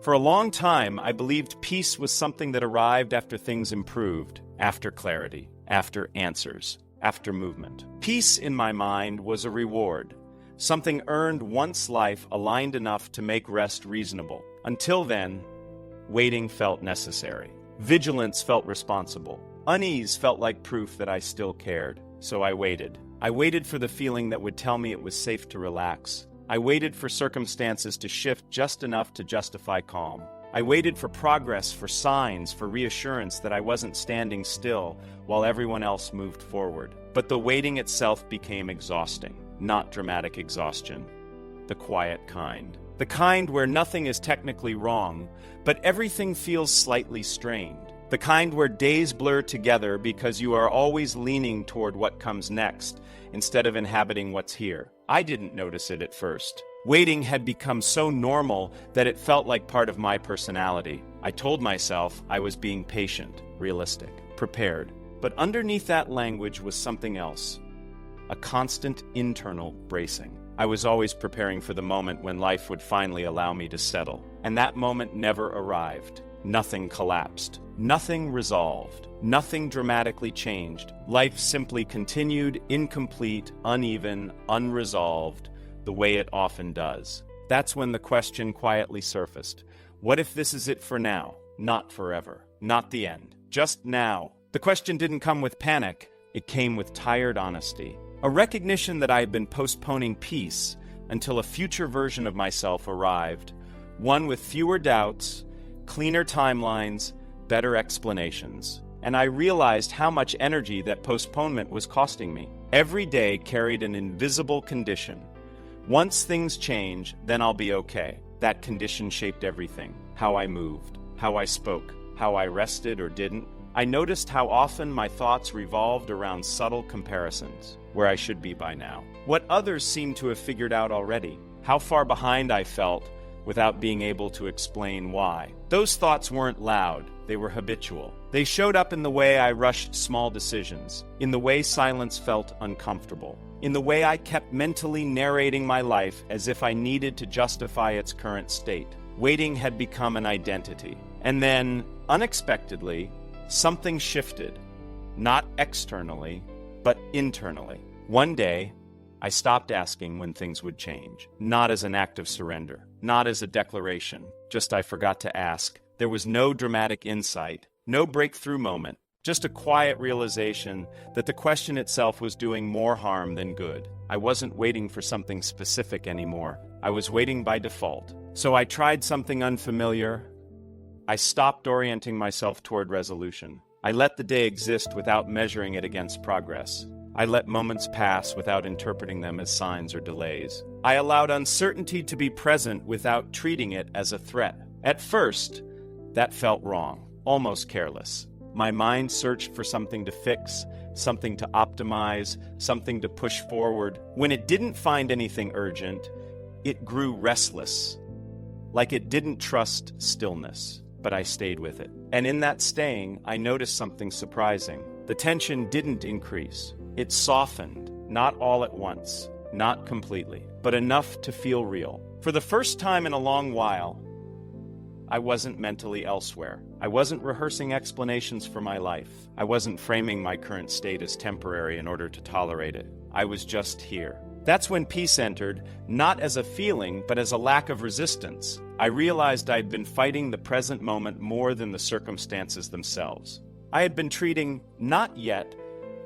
For a long time, I believed peace was something that arrived after things improved, after clarity, after answers, after movement. Peace, in my mind, was a reward, something earned once life aligned enough to make rest reasonable. Until then, waiting felt necessary. Vigilance felt responsible. Unease felt like proof that I still cared. So I waited. I waited for the feeling that would tell me it was safe to relax. I waited for circumstances to shift just enough to justify calm. I waited for progress, for signs, for reassurance that I wasn't standing still while everyone else moved forward. But the waiting itself became exhausting. Not dramatic exhaustion. The quiet kind. The kind where nothing is technically wrong, but everything feels slightly strained. The kind where days blur together because you are always leaning toward what comes next instead of inhabiting what's here. I didn't notice it at first. Waiting had become so normal that it felt like part of my personality. I told myself I was being patient, realistic, prepared. But underneath that language was something else. A constant internal bracing. I was always preparing for the moment when life would finally allow me to settle. And that moment never arrived. Nothing collapsed. Nothing resolved. Nothing dramatically changed. Life simply continued, incomplete, uneven, unresolved, the way it often does. That's when the question quietly surfaced. What if this is it for now? Not forever. Not the end. Just now. The question didn't come with panic. It came with tired honesty. A recognition that I had been postponing peace until a future version of myself arrived. One with fewer doubts, cleaner timelines, better explanations. And I realized how much energy that postponement was costing me. Every day carried an invisible condition. Once things change, then I'll be okay. That condition shaped everything. How I moved, how I spoke, how I rested or didn't. I noticed how often my thoughts revolved around subtle comparisons. Where I should be by now. What others seemed to have figured out already. How far behind I felt without being able to explain why. Those thoughts weren't loud. They were habitual. They showed up in the way I rushed small decisions, in the way silence felt uncomfortable, in the way I kept mentally narrating my life as if I needed to justify its current state. Waiting had become an identity. And then, unexpectedly, something shifted. Not externally, but internally. One day, I stopped asking when things would change. Not as an act of surrender, not as a declaration, just I forgot to ask. There was no dramatic insight, no breakthrough moment, just a quiet realization that the question itself was doing more harm than good. I wasn't waiting for something specific anymore. I was waiting by default. So I tried something unfamiliar. I stopped orienting myself toward resolution. I let the day exist without measuring it against progress. I let moments pass without interpreting them as signs or delays. I allowed uncertainty to be present without treating it as a threat. At first, that felt wrong, almost careless. My mind searched for something to fix, something to optimize, something to push forward. When it didn't find anything urgent, it grew restless, like it didn't trust stillness. But I stayed with it. And in that staying, I noticed something surprising. The tension didn't increase. It softened, not all at once, not completely, but enough to feel real. For the first time in a long while, I wasn't mentally elsewhere. I wasn't rehearsing explanations for my life. I wasn't framing my current state as temporary in order to tolerate it. I was just here. That's when peace entered, not as a feeling, but as a lack of resistance. I realized I'd been fighting the present moment more than the circumstances themselves. I had been treating not yet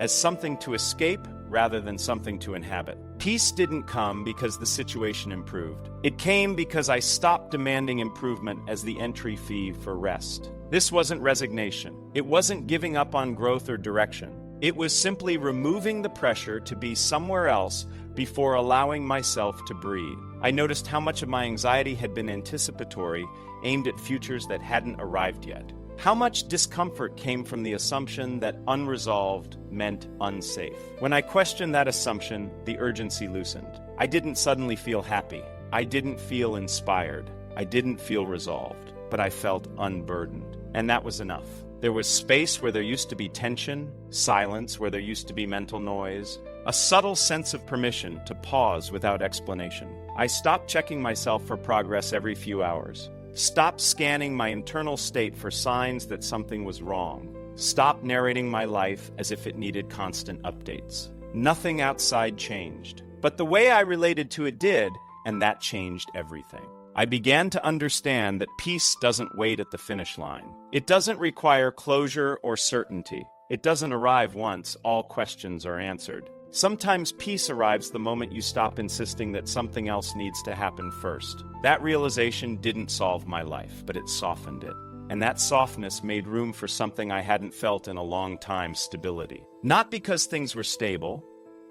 as something to escape rather than something to inhabit. Peace didn't come because the situation improved. It came because I stopped demanding improvement as the entry fee for rest. This wasn't resignation. It wasn't giving up on growth or direction. It was simply removing the pressure to be somewhere else before allowing myself to breathe. I noticed how much of my anxiety had been anticipatory, aimed at futures that hadn't arrived yet. How much discomfort came from the assumption that unresolved meant unsafe. When I questioned that assumption, the urgency loosened. I didn't suddenly feel happy. I didn't feel inspired. I didn't feel resolved, but I felt unburdened. And that was enough. There was space where there used to be tension, silence where there used to be mental noise, a subtle sense of permission to pause without explanation. I stopped checking myself for progress every few hours. Stopped scanning my internal state for signs that something was wrong. Stopped narrating my life as if it needed constant updates. Nothing outside changed, but the way I related to it did, and that changed everything. I began to understand that peace doesn't wait at the finish line. It doesn't require closure or certainty. It doesn't arrive once all questions are answered. Sometimes peace arrives the moment you stop insisting that something else needs to happen first. That realization didn't solve my life, but it softened it. And that softness made room for something I hadn't felt in a long time: stability. Not because things were stable,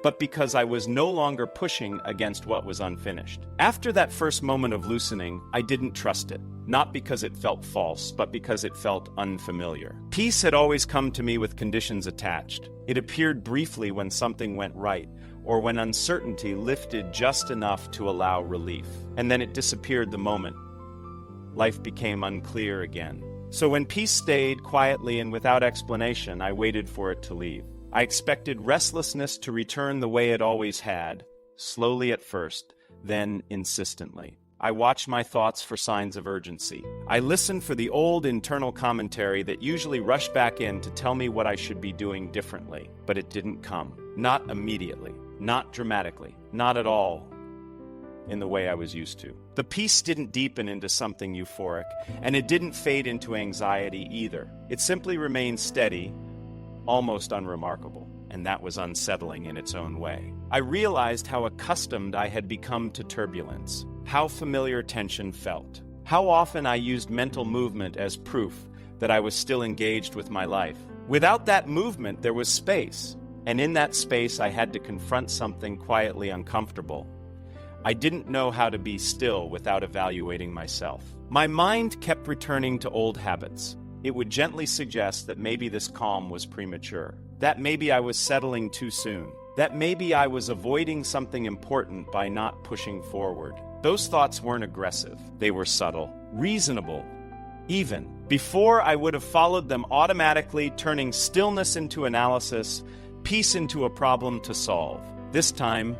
but because I was no longer pushing against what was unfinished. After that first moment of loosening, I didn't trust it. Not because it felt false, but because it felt unfamiliar. Peace had always come to me with conditions attached. It appeared briefly when something went right, or when uncertainty lifted just enough to allow relief. And then it disappeared the moment life became unclear again. So when peace stayed quietly and without explanation, I waited for it to leave. I expected restlessness to return the way it always had, slowly at first, then insistently. I watched my thoughts for signs of urgency. I listened for the old internal commentary that usually rushed back in to tell me what I should be doing differently. But it didn't come. Not immediately. Not dramatically. Not at all in the way I was used to. The peace didn't deepen into something euphoric, and it didn't fade into anxiety either. It simply remained steady, almost unremarkable, and that was unsettling in its own way. I realized how accustomed I had become to turbulence, how familiar tension felt, how often I used mental movement as proof that I was still engaged with my life. Without that movement, there was space, and in that space I had to confront something quietly uncomfortable. I didn't know how to be still without evaluating myself. My mind kept returning to old habits. It would gently suggest that maybe this calm was premature, that maybe I was settling too soon, that maybe I was avoiding something important by not pushing forward. Those thoughts weren't aggressive. They were subtle, reasonable, even. Before, I would have followed them automatically, turning stillness into analysis, peace into a problem to solve. This time,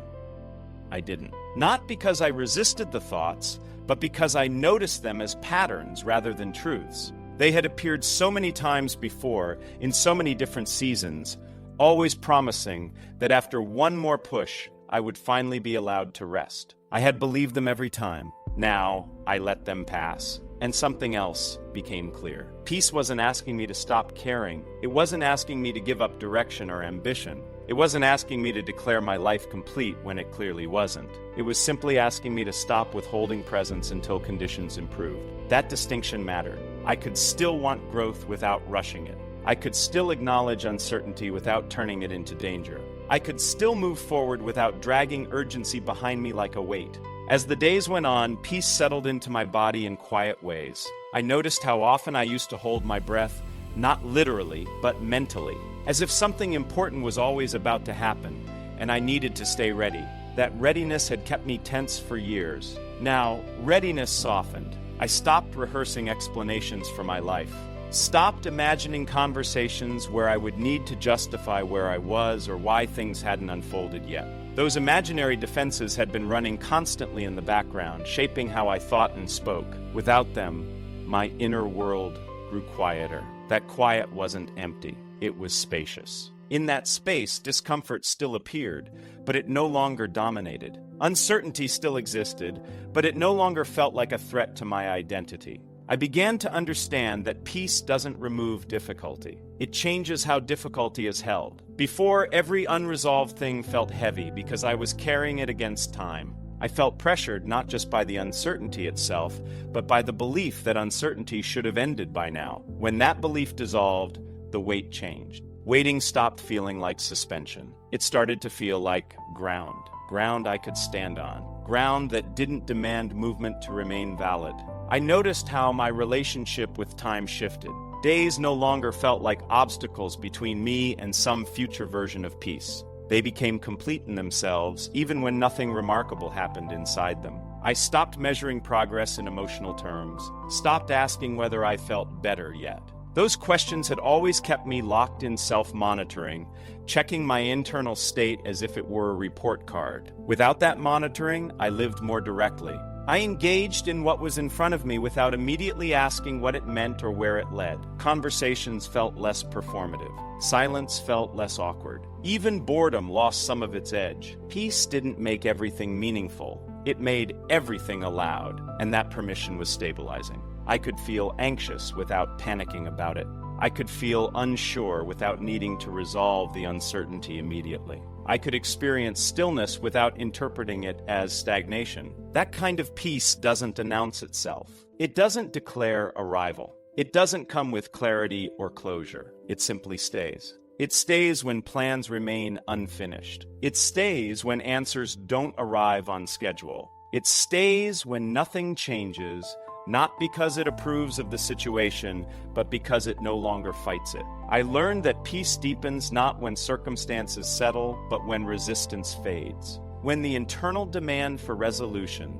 I didn't. Not because I resisted the thoughts, but because I noticed them as patterns rather than truths. They had appeared so many times before, in so many different seasons, always promising that after one more push, I would finally be allowed to rest. I had believed them every time. Now, I let them pass, and something else became clear. Peace wasn't asking me to stop caring. It wasn't asking me to give up direction or ambition. It wasn't asking me to declare my life complete when it clearly wasn't. It was simply asking me to stop withholding presence until conditions improved. That distinction mattered. I could still want growth without rushing it. I could still acknowledge uncertainty without turning it into danger. I could still move forward without dragging urgency behind me like a weight. As the days went on, peace settled into my body in quiet ways. I noticed how often I used to hold my breath, not literally, but mentally, as if something important was always about to happen, and I needed to stay ready. That readiness had kept me tense for years. Now, readiness softened. I stopped rehearsing explanations for my life. Stopped imagining conversations where I would need to justify where I was or why things hadn't unfolded yet. Those imaginary defenses had been running constantly in the background, shaping how I thought and spoke. Without them, my inner world grew quieter. That quiet wasn't empty. It was spacious. In that space, discomfort still appeared, but it no longer dominated. Uncertainty still existed, but it no longer felt like a threat to my identity. I began to understand that peace doesn't remove difficulty. It changes how difficulty is held. Before, every unresolved thing felt heavy because I was carrying it against time. I felt pressured not just by the uncertainty itself, but by the belief that uncertainty should have ended by now. When that belief dissolved, the weight changed. Waiting stopped feeling like suspension. It started to feel like ground. Ground I could stand on. Ground that didn't demand movement to remain valid. I noticed how my relationship with time shifted. Days no longer felt like obstacles between me and some future version of peace. They became complete in themselves, even when nothing remarkable happened inside them. I stopped measuring progress in emotional terms, stopped asking whether I felt better yet. Those questions had always kept me locked in self-monitoring, checking my internal state as if it were a report card. Without that monitoring, I lived more directly. I engaged in what was in front of me without immediately asking what it meant or where it led. Conversations felt less performative. Silence felt less awkward. Even boredom lost some of its edge. Peace didn't make everything meaningful. It made everything allowed, and that permission was stabilizing. I could feel anxious without panicking about it. I could feel unsure without needing to resolve the uncertainty immediately. I could experience stillness without interpreting it as stagnation. That kind of peace doesn't announce itself. It doesn't declare arrival. It doesn't come with clarity or closure. It simply stays. It stays when plans remain unfinished. It stays when answers don't arrive on schedule. It stays when nothing changes, not because it approves of the situation, but because it no longer fights it. I learned that peace deepens not when circumstances settle, but when resistance fades. When the internal demand for resolution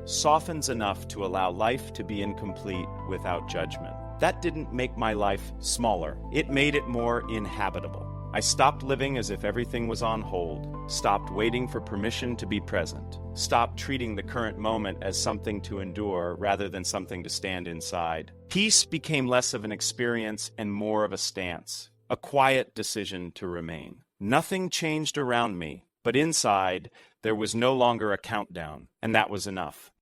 softens enough to allow life to be incomplete without judgment. That didn't make my life smaller. It made it more inhabitable. I stopped living as if everything was on hold, stopped waiting for permission to be present, stopped treating the current moment as something to endure rather than something to stand inside. Peace became less of an experience and more of a stance, a quiet decision to remain. Nothing changed around me, but inside there was no longer a countdown, and that was enough.